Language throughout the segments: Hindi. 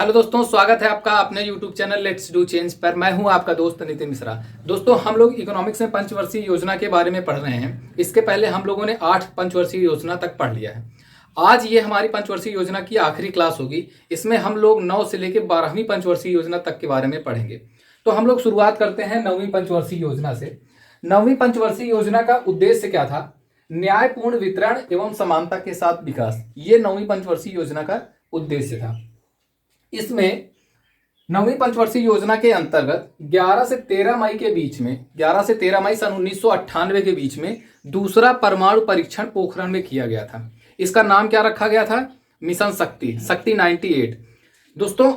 हेलो दोस्तों, स्वागत है आपका अपने YouTube channel let's do change पर। मैं हूं आपका दोस्त नितिन मिश्रा। दोस्तों, हम लोग इकोनॉमिक्स में पंचवर्षीय योजना के बारे में पढ़ रहे हैं। इसके पहले हम लोगों ने 8 पंचवर्षीय योजना तक पढ़ लिया है। आज ये हमारी पंचवर्षीय योजना की आखिरी क्लास होगी। इसमें हम लोग 9 से लेकर 12वीं पंचवर्षीय योजना तक के बारे में पढ़ेंगे। तो हम लोग शुरुआत करते हैं 9वीं पंचवर्षीय योजना से। 9वीं पंचवर्षीय योजना का उद्देश्य क्या था? न्यायपूर्ण वितरण एवं समानता के साथ विकास। ये 9वीं पंचवर्षीय योजना का उद्देश्य था। इसमें 9वीं पंचवर्षीय योजना के अंतर्गत 11 से 13 मई के बीच में, 11 से 13 मई सन 1998 के बीच में दूसरा परमाणु परीक्षण पोखरण में किया गया था। इसका नाम क्या रखा गया था? मिशन शक्ति 98। दोस्तों,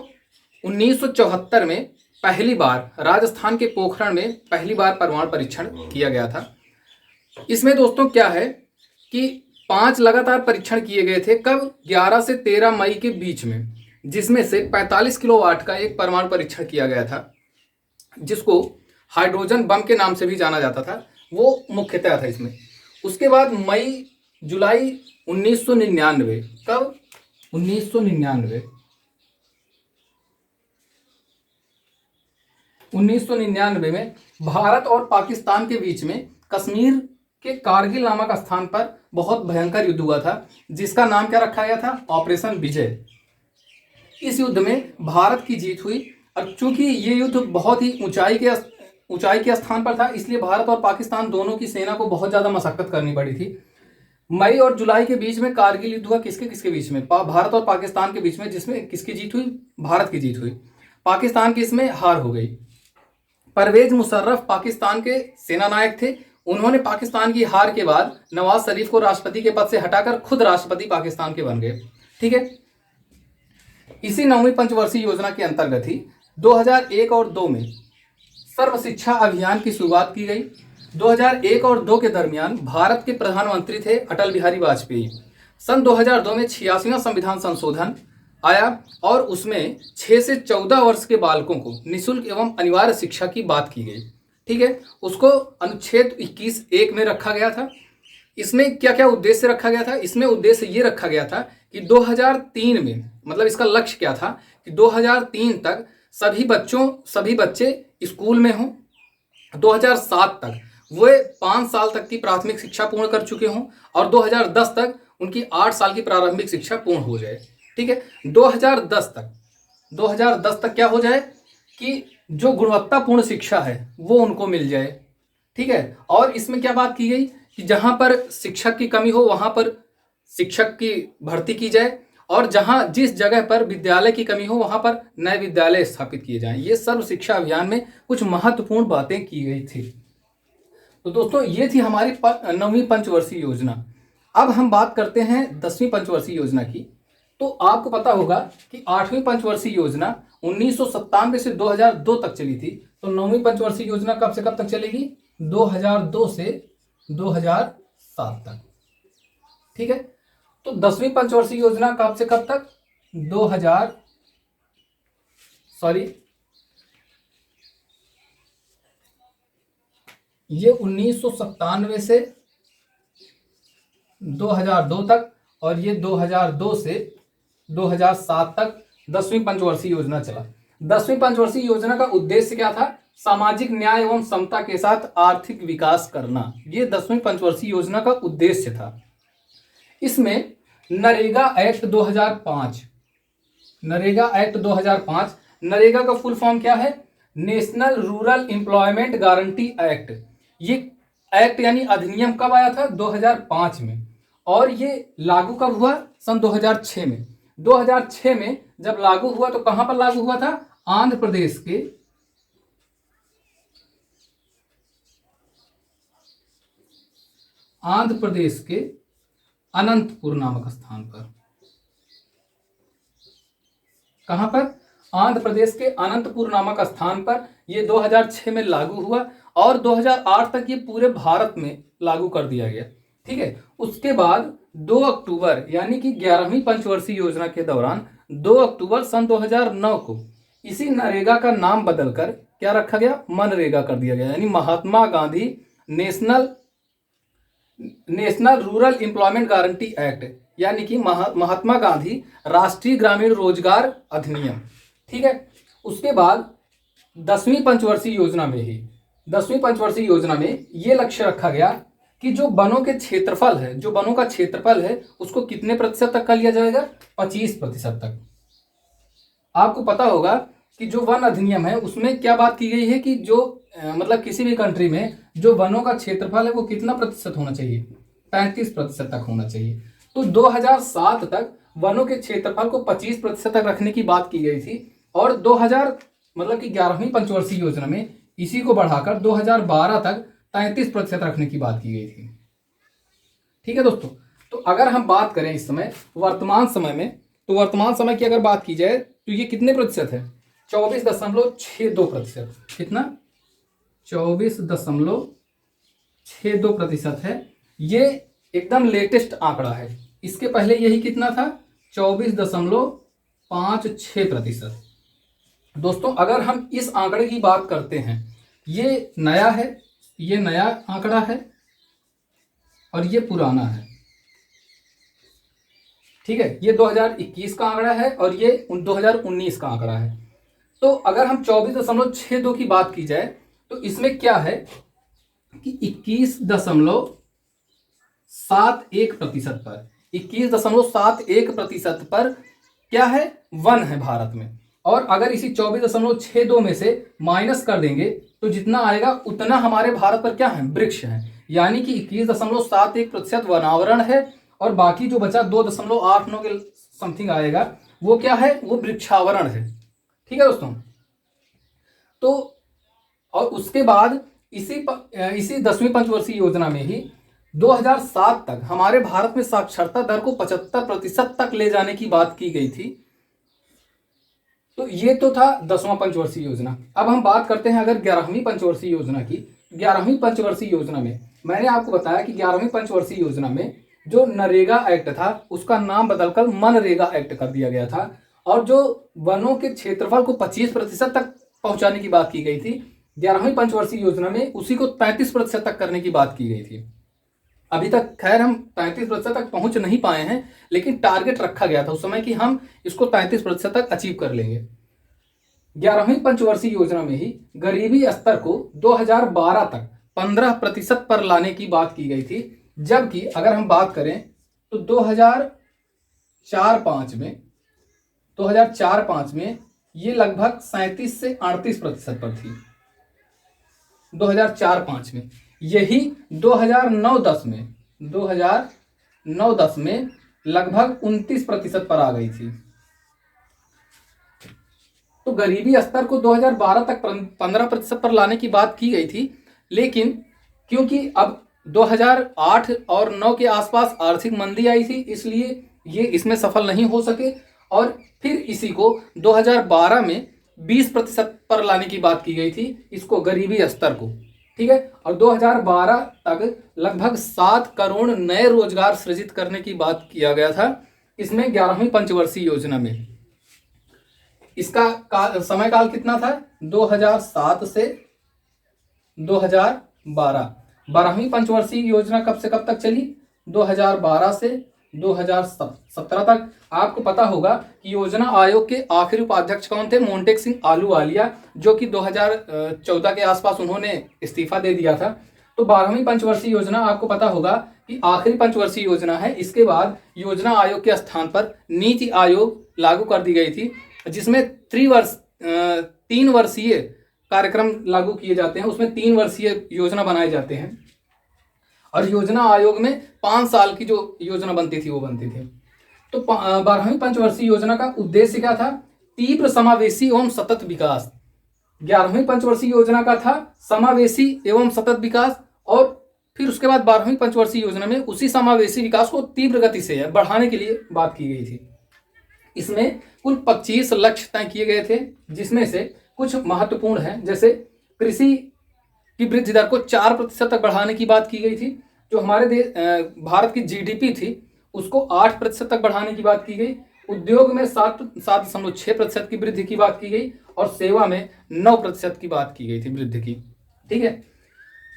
1974 में पहली बार राजस्थान के पोखरण में पहली बार परमाणु परीक्षण किया गया था। इसमें दोस्तों क्या है कि 5 लगातार परीक्षण किए गए थे। कब? 11 से 13 मई के बीच में, जिसमें से 45 किलोवाट का एक परमाणु परीक्षण किया गया था, जिसको हाइड्रोजन बम के नाम से भी जाना जाता था। वो मुख्यतः था इसमें। उसके बाद मई जुलाई 1999, कब? 1999 में भारत और पाकिस्तान के बीच में कश्मीर के कारगिल नामक स्थान पर बहुत भयंकर युद्ध हुआ था, जिसका नाम क्या रखा गया था? ऑपरेशन विजय। इस युद्ध में भारत की जीत हुई। और चूंकि ये युद्ध बहुत ही ऊंचाई के स्थान पर था, इसलिए भारत और पाकिस्तान दोनों की सेना को बहुत ज्यादा मशक्कत करनी पड़ी थी। मई और जुलाई के बीच में कारगिल युद्ध हुआ। किसके किसके बीच में? भारत और पाकिस्तान के बीच में, जिसमें किसकी जीत हुई? भारत की जीत हुई। पाकिस्तान की इसमें हार हो गई। परवेज मुशर्रफ पाकिस्तान के सेना नायक थे। उन्होंने पाकिस्तान की हार के बाद नवाज शरीफ को राष्ट्रपति के पद से हटाकर खुद राष्ट्रपति पाकिस्तान के बन गए। ठीक है। इसी 9वीं पंचवर्षीय योजना के अंतर्गत ही 2001 और 2 में सर्व शिक्षा अभियान की शुरुआत की गई। 2001 और 2 के दरमियान भारत के प्रधानमंत्री थे अटल बिहारी वाजपेयी। सन 2002 में 86वां संविधान संशोधन आया और उसमें 6 से 14 वर्ष के बालकों को निःशुल्क एवं अनिवार्य शिक्षा की बात की गई। ठीक है। उसको अनुच्छेद 21(1) में रखा गया था। इसमें क्या क्या उद्देश्य रखा गया था? इसमें उद्देश्य ये रखा गया था कि 2003 में, मतलब इसका लक्ष्य क्या था कि 2003 तक सभी बच्चे स्कूल में हों। 2007 तक वे 5 साल तक की प्राथमिक शिक्षा पूर्ण कर चुके हों और 2010 तक उनकी 8 साल की प्रारंभिक शिक्षा पूर्ण हो जाए। ठीक है। 2010 तक क्या हो जाए कि जो गुणवत्तापूर्ण शिक्षा है वो उनको मिल जाए। ठीक है। और इसमें क्या बात की गई कि जहां पर शिक्षक की कमी हो वहां पर शिक्षक की भर्ती की जाए और जिस जगह पर विद्यालय की कमी हो वहां पर नए विद्यालय स्थापित किए जाएं। ये सर्व शिक्षा अभियान में कुछ महत्वपूर्ण बातें की गई थी। तो दोस्तों, ये थी हमारी 9वीं पंचवर्षीय योजना। अब हम बात करते हैं 10वीं पंचवर्षीय योजना की। तो आपको पता होगा कि 8वीं पंचवर्षीय योजना 1997 से 2002 तक चली थी। तो 9वीं पंचवर्षीय योजना कब से कब तक चलेगी? 2002 से 2007 तक। ठीक है। तो 10वीं पंचवर्षीय योजना कब से कब तक? ये 1997 से 2002 तक और ये 2002 से 2007 तक 10वीं पंचवर्षीय योजना चला। 10वीं पंचवर्षीय योजना का उद्देश्य क्या था? सामाजिक न्याय एवं समता के साथ आर्थिक विकास करना। ये 10वीं पंचवर्षीय योजना का उद्देश्य था। इसमें नरेगा एक्ट 2005, नरेगा का फुल फॉर्म क्या है? National rural employment guarantee act. ये एक्ट यानी अधिनियम कब आया था? 2005 में। और ये लागू कब हुआ? सन 2006 में। 2006 में जब लागू हुआ तो कहां पर लागू हुआ था? आंध्र प्रदेश के अनंतपुर नामक स्थान पर। कहां पर? आंध्र प्रदेश के अनंतपुर नामक स्थान पर यह 2006 में लागू हुआ और 2008 तक ये पूरे भारत में लागू कर दिया गया। ठीक है। उसके बाद 2 अक्टूबर यानी कि 11वीं पंचवर्षीय योजना के दौरान 2 अक्टूबर सन 2009 को इसी नरेगा का नाम बदलकर क्या रखा गया? मनरेगा कर दिया गया, यानी Mahatma Gandhi national rural employment guarantee act. यानी कि महात्मा गांधी राष्ट्रीय ग्रामीण रोजगार अधिनियम। ठीक है, उसके बाद 10वीं पंचवर्षीय योजना में ही 10वीं पंचवर्षीय योजना में ये लक्ष्य रखा गया कि जो वनों के क्षेत्रफल है, जो वनों का क्षेत्रफल है उसको कितने प्रतिशत तक कर लिया जाएगा, 25% तक। आपको पता होगा कि जो वन अधिनियम है उसमें क्या बात की गई है कि जो मतलब किसी भी कंट्री में जो वनों का क्षेत्रफल है वो कितना प्रतिशत होना चाहिए, 35% तक होना चाहिए। तो 2007 तक वनों के क्षेत्रफल को 25% तक रखने की बात की गई थी और 2000 मतलब कि 11वीं पंचवर्षीय योजना में इसी को बढ़ाकर 2012 तक 33% रखने की बात की गई थी। ठीक है दोस्तों, तो अगर हम बात करें इस समय वर्तमान समय में, तो वर्तमान समय की अगर बात की जाए तो ये कितने प्रतिशत है, 24.62%। कितना, 24.62% है। ये एकदम लेटेस्ट आंकड़ा है। इसके पहले यही कितना था, 24.56%। दोस्तों अगर हम इस आंकड़े की बात करते हैं, ये नया है, ये नया आंकड़ा है और ये पुराना है। ठीक है, ये 2021 का आंकड़ा है और ये 2019 का आंकड़ा है। तो अगर हम 24.62 की बात की जाए तो इसमें क्या है कि 21.71% पर क्या है, वन है भारत में। और अगर इसी 24.62 में से माइनस कर देंगे तो जितना आएगा उतना हमारे भारत पर क्या है, वृक्ष है। यानी कि 21.71% वनावरण है और बाकी जो बचा 2.89 के समथिंग आएगा वो क्या है, वो वृक्षावरण है। ठीक है दोस्तों, तो और उसके बाद इसी 10वीं पंचवर्षीय योजना में ही 2007 तक हमारे भारत में साक्षरता दर को 75% तक ले जाने की बात की गई थी। तो ये तो था 10वां पंचवर्षीय योजना। अब हम बात करते हैं अगर 11वीं पंचवर्षीय योजना की। 11वीं पंचवर्षीय योजना में मैंने आपको बताया कि 11वीं पंचवर्षीय योजना में जो नरेगा एक्ट था उसका नाम बदलकर मनरेगा एक्ट कर दिया गया था और जो वनों के क्षेत्रफल को 25% तक पहुंचाने की बात की गई थी, 11वीं पंचवर्षीय योजना में उसी को 33% तक करने की बात की गई थी। अभी तक खैर हम 33% तक पहुंच नहीं पाए हैं, लेकिन टारगेट रखा गया था उस समय कि हम इसको 33% तक अचीव कर लेंगे। 11वीं पंचवर्षीय योजना में ही गरीबी स्तर को 2012 तक 15% पर लाने की बात की गई थी, जबकि अगर हम बात करें तो 2004-5 में ये लगभग 37 से 38% पर थी 2004-5 में। यही 2009-10 में लगभग 29% पर आ गई थी। तो गरीबी स्तर को 2012 तक 15% पर लाने की बात की गई थी, लेकिन क्योंकि अब 2008 और 9 के आसपास आर्थिक मंदी आई थी, इसलिए ये इसमें सफल नहीं हो सके और फिर इसी को 2012 में 20% पर लाने की बात की गई थी, इसको गरीबी स्तर को। ठीक है, और 2012 तक लगभग 7 करोड़ नए रोजगार सृजित करने की बात किया गया था इसमें 11वीं पंचवर्षीय योजना में। इसका समय काल कितना था, 2007 से 2012। 12वीं पंचवर्षीय योजना कब से कब तक चली, 2012 से 2017 तक। आपको पता होगा कि योजना आयोग के आखिरी उपाध्यक्ष कौन थे, मोंटेक सिंह आलूवालिया, जो कि 2014 के आसपास उन्होंने इस्तीफा दे दिया था। तो 12वीं पंचवर्षीय योजना आपको पता होगा कि आखिरी पंचवर्षीय योजना है। इसके बाद योजना आयोग के स्थान पर नीति आयोग लागू कर दी गई थी, जिसमें 3 वर्षीय कार्यक्रम लागू किए जाते हैं। उसमें 3 वर्षीय योजना बनाए जाते हैं और योजना आयोग में 5 साल की जो योजना बनती थी वो बनती थी। तो 12वीं पंचवर्षीय योजना का उद्देश्य क्या था, तीव्र समावेशी एवं सतत विकास। 11वीं पंचवर्षीय योजना का था समावेशी एवं सतत विकास और फिर उसके बाद 12वीं पंचवर्षीय योजना में उसी समावेशी विकास को तीव्र गति से बढ़ाने के लिए बात की गई थी। इसमें कुल 25 लक्ष्य तय किए गए थे, जिसमें से कुछ महत्वपूर्ण हैं, जैसे कृषि की वृद्धि दर को 4% तक बढ़ाने की बात की गई थी। जो हमारे भारत की जीडीपी थी उसको 8% तक बढ़ाने की बात की गई। उद्योग में 7.6% की वृद्धि की बात की गई और सेवा में 9% की बात की गई थी वृद्धि की। ठीक है,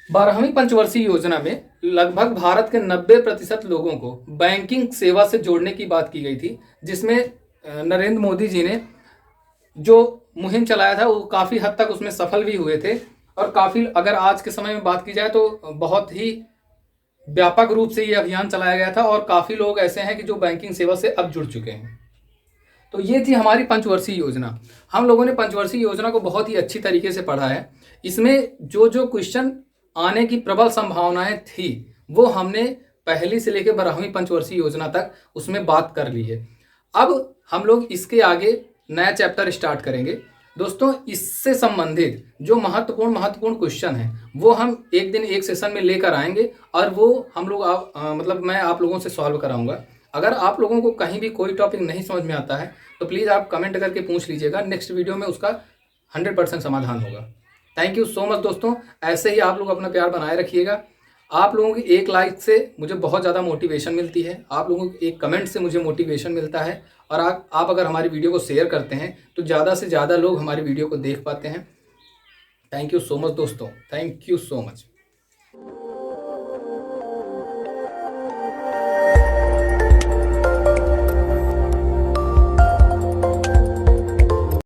12वीं पंचवर्षीय योजना में लगभग भारत के 90% लोगों को बैंकिंग सेवा से जोड़ने की बात की गई थी, जिसमें नरेंद्र मोदी जी ने जो मुहिम चलाया था वो काफ़ी हद तक उसमें सफल भी हुए थे। और काफ़ी, अगर आज के समय में बात की जाए तो बहुत ही व्यापक रूप से ये अभियान चलाया गया था और काफ़ी लोग ऐसे हैं कि जो बैंकिंग सेवा से अब जुड़ चुके हैं। तो ये थी हमारी पंचवर्षीय योजना। हम लोगों ने पंचवर्षीय योजना को बहुत ही अच्छी तरीके से पढ़ा है। इसमें जो जो क्वेश्चन आने की प्रबल संभावनाएं थी वो हमने पहली से लेकर 12वीं पंचवर्षीय योजना तक उसमें बात कर ली है। अब हम लोग इसके आगे नया चैप्टर स्टार्ट करेंगे। दोस्तों, इससे संबंधित जो महत्वपूर्ण क्वेश्चन हैं वो हम एक दिन एक सेशन में लेकर आएंगे और वो हम लोग मैं आप लोगों से सॉल्व कराऊंगा। अगर आप लोगों को कहीं भी कोई टॉपिक नहीं समझ में आता है तो प्लीज़ आप कमेंट करके पूछ लीजिएगा, नेक्स्ट वीडियो में उसका 100% समाधान होगा। थैंक यू सो मच दोस्तों, ऐसे ही आप लोग अपना प्यार बनाए रखिएगा। आप लोगों की एक लाइक से मुझे बहुत ज़्यादा मोटिवेशन मिलती है, आप लोगों के एक कमेंट से मुझे मोटिवेशन मिलता है, और आप अगर हमारी वीडियो को शेयर करते हैं तो ज़्यादा से ज़्यादा लोग हमारी वीडियो को देख पाते हैं। थैंक यू सो मच दोस्तों, थैंक यू सो मच।